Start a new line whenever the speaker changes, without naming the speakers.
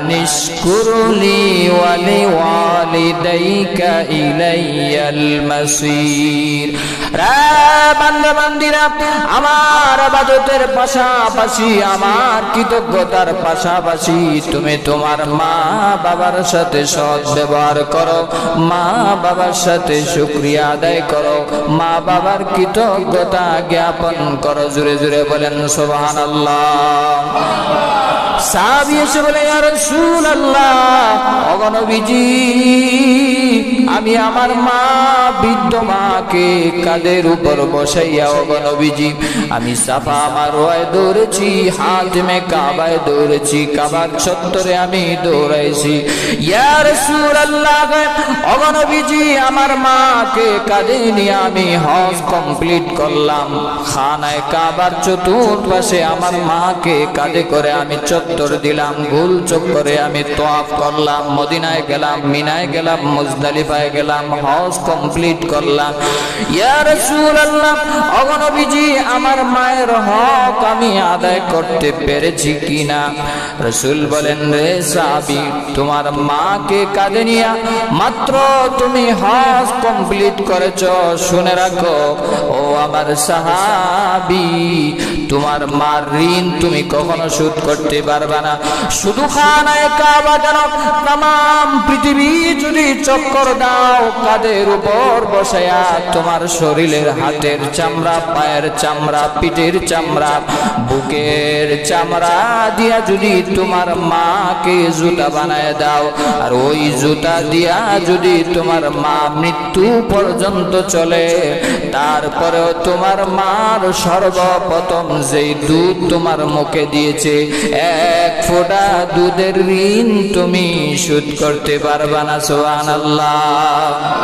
আনিশকুরলি ওয়া লিওয়ালিদাইকা ইলাইয়াল মাসির। রে বান্দা বান্দিরা, আমার ইবাদতের পাশাপাশি, আমার কৃতজ্ঞতার পাশাপাশি তুমি তোমার মা বাবার সাথে সৎ ব্যবহার করো, মা বাবার সাথে শুকরিয়া আদায় করো, মা বাবার কৃতজ্ঞতা জ্ঞাপন করো। জোরে জোরে বলেন সুবহানাল্লাহ। সাহাবী এসে বলে, ইয়া রাসূলুল্লাহ, ওগো নবীজি, আমি আমার মা বৃদ্ধ মাকে কাঁধের উপর বসাইয়া, ওগো নবীজি, আমি সাফা মারওয়ায় দৌড়েছি, হাতিমে কাবায় দৌড়েছি, কাবার চত্বরে আমি দৌড়াইছি। ইয়া রাসূলুল্লাহ, ওগো নবীজি, আমার মাকে কাঁধে নিয়ে আমি হজ কমপ্লিট করলাম। খানায় কাবার চতুর্পাশে আমার মাকে কাঁধে করে আমি চত্বর দিলাম, গোল চক্করে আমি তওয়াফ করলাম, মদিনায় গেলাম, মিনায় গেলাম, মুজদালিফায় গেলাম, হজ কমপ্লিট করলাম। ইয়া রাসূলুল্লাহ, ওগো নবীজি, আমার মায়ের হক আমি আদায় করতে পেরেছি কিনা? রাসূল বলেন, রে সাহাবী, তোমার মাকে কাঁধে নিয়ে মাত্র তুমি হজ কমপ্লিট করেছো। শুনে রাখো ও আমার সাহাবী, তোমার মার ঋণ তুমি কখনো শোধ করতে পারবে না। শুধু খানায়ে কাবা কেন, তাম পৃথিবী যদি চক্কর দাও, কাঁধের উপর বসায়া তোমার শরীরের হাতের চামড়া, পায়ের চামড়া, পিঠের চামড়া, বুকের চামড়া দিয়া যদি তোমার মাকে জুতা বানায় দাও, আর ওই জুতা দিয়া যদি তোমার মা মৃত্যু পর্যন্ত চলে, তারপরেও তোমার মার সর্বপ্রথম যেই দুধ তোমার মুখে দিয়েছে, এক ফোঁটা দুধের ঋণ তুমি শোধ করতে পারবা না। সুবহানাল্লাহ।